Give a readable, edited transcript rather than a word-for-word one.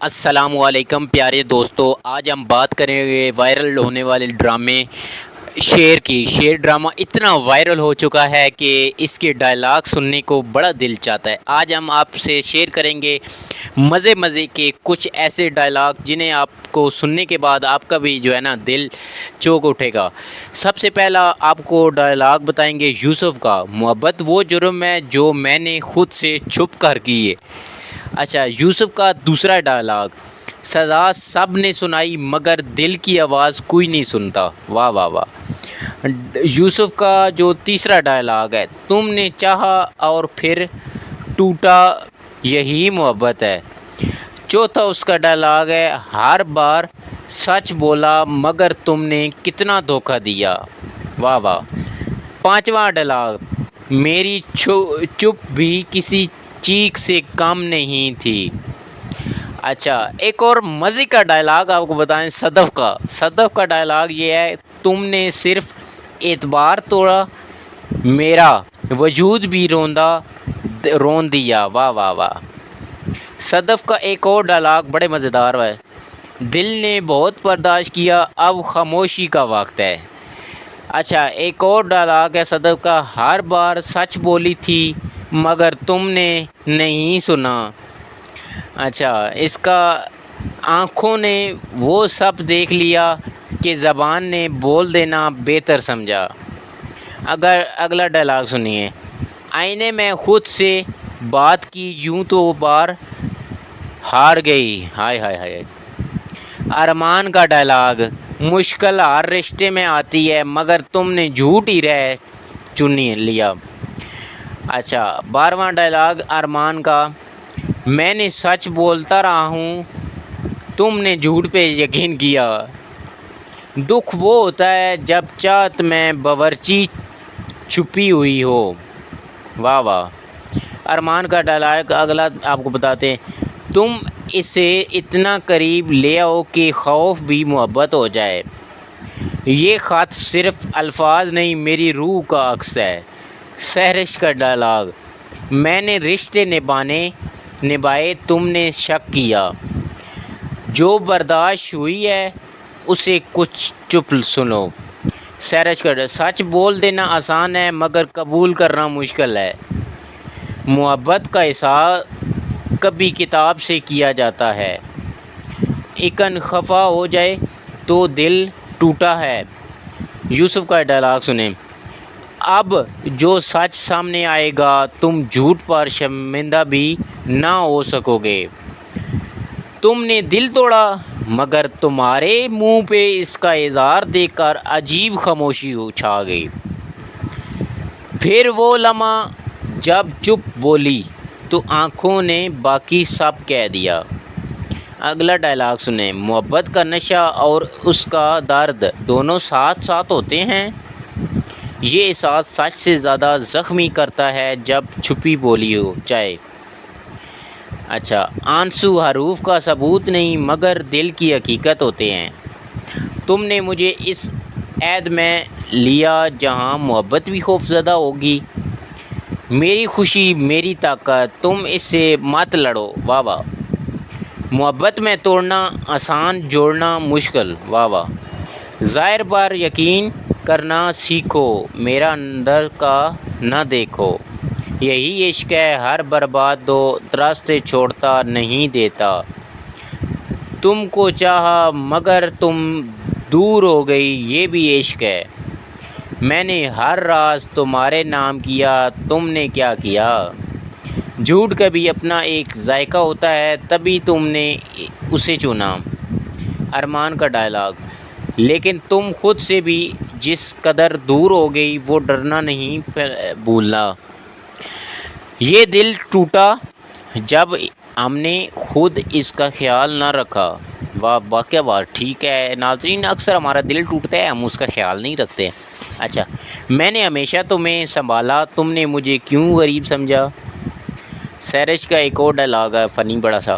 السلام علیکم پیارے دوستو، آج ہم بات کریں گے وائرل ہونے والے ڈرامے شیر کی۔ شیر ڈرامہ اتنا وائرل ہو چکا ہے کہ اس کے ڈائلاگ سننے کو بڑا دل چاہتا ہے۔ آج ہم آپ سے شیئر کریں گے مزے کے کچھ ایسے ڈائلاگ جنہیں آپ کو سننے کے بعد آپ کا بھی دل چوک اٹھے گا۔ سب سے پہلا آپ کو ڈائلاگ بتائیں گے یوسف کا، محبت وہ جرم ہے جو میں نے خود سے چھپ کر کی ہے۔ اچھا، یوسف کا دوسرا ڈائلاگ، سزا سب نے سنائی مگر دل کی آواز کوئی نہیں سنتا۔ واہ واہ واہ۔ یوسف کا جو تیسرا ڈائلاگ ہے، تم نے چاہا اور پھر ٹوٹا، یہی محبت ہے۔ چوتھا اس کا ڈائلاگ ہے، ہر بار سچ بولا مگر تم نے کتنا دھوکہ دیا۔ واہ واہ۔ پانچواں ڈائلاگ، میری چپ بھی کسی چیخ سے کم نہیں تھی۔ اچھا، ایک اور مزے کا ڈائلاگ آپ کو بتائیں صدف کا ڈائلاگ یہ ہے، تم نے صرف اعتبار توڑا، میرا وجود بھی رون دیا۔ واہ واہ واہ۔ صدف کا ایک اور ڈائلاگ بڑے مزیدار ہے، دل نے بہت برداشت کیا، اب خاموشی کا وقت ہے۔ اچھا، ایک اور ڈائلاگ ہے صدف کا، ہر بار سچ بولی تھی مگر تم نے نہیں سنا۔ اچھا، اس کا آنکھوں نے وہ سب دیکھ لیا کہ زبان نے بول دینا بہتر سمجھا۔ اگلا ڈائلاگ سنیے، آئینے میں خود سے بات کی یوں تو بار ہار گئی۔ ہائے ہائے ہائے۔ ارمان کا ڈائلاگ، مشکل ہر رشتے میں آتی ہے مگر تم نے جھوٹ ہی چن لیا۔ اچھا، 12واں ڈائلاگ ارمان کا، میں نے سچ بولتا رہا ہوں، تم نے جھوٹ پہ یقین کیا۔ دکھ وہ ہوتا ہے جب چاہت میں باورچی چھپی ہوئی ہو۔ واہ واہ۔ ارمان کا ڈائلاگ اگلا آپ کو بتاتے ہیں، تم اسے اتنا قریب لے آؤ کہ خوف بھی محبت ہو جائے، یہ خط صرف الفاظ نہیں میری روح کا عکس ہے۔ سہرش کا ڈائلاگ، میں نے رشتے نبھائے تم نے شک کیا، جو برداشت ہوئی ہے اسے کچھ چپ سنو۔ سہرش کا سچ بول دینا آسان ہے مگر قبول کرنا مشکل ہے، محبت کا احساس کبھی کتاب سے کیا جاتا ہے، ایکن خفا ہو جائے تو دل ٹوٹا ہے۔ یوسف کا ڈائلاگ سنیں، اب جو سچ سامنے آئے گا تم جھوٹ پر شرمندہ بھی نہ ہو سکو گے، تم نے دل توڑا مگر تمہارے منہ پہ اس کا اظہار دیکھ کر عجیب خاموشی چھا گئی، پھر وہ لمحہ جب چپ بولی تو آنکھوں نے باقی سب کہہ دیا۔ اگلا ڈائلاگ سنیں، محبت کا نشہ اور اس کا درد دونوں ساتھ ہوتے ہیں، یہ احساس سچ سے زیادہ زخمی کرتا ہے جب چھپی بولی ہو جائے۔ اچھا، آنسو حروف کا ثبوت نہیں مگر دل کی حقیقت ہوتے ہیں، تم نے مجھے اس عہد میں لیا جہاں محبت بھی خوفزدہ ہوگی، میری خوشی میری طاقت، تم اس سے مت لڑو۔ واہ واہ۔ محبت میں توڑنا آسان، جوڑنا مشکل۔ واہ واہ۔ ظاہر پر یقین کرنا سیکھو، میرا اندر کا نہ دیکھو، یہی عشق ہے ہر برباد دو راستے چھوڑتا نہیں دیتا، تم کو چاہا مگر تم دور ہو گئی، یہ بھی عشق ہے، میں نے ہر راز تمہارے نام کیا، تم نے کیا کیا، جھوٹ کا بھی اپنا ایک ذائقہ ہوتا ہے تبھی تم نے اسے چنا۔ ارمان کا ڈائلاگ، لیکن تم خود سے بھی جس قدر دور ہو گئی وہ ڈرنا نہیں بھولنا، یہ دل ٹوٹا جب ہم نے خود اس کا خیال نہ رکھا۔ واہ، واقعہ بات ٹھیک ہے ناظرین، اکثر ہمارا دل ٹوٹتا ہے ہم اس کا خیال نہیں رکھتے۔ اچھا، میں نے ہمیشہ تمہیں سنبھالا، تم نے مجھے کیوں غریب سمجھا۔ سہرش کا ایک اور ڈائلاگ ہے فنی بڑا سا،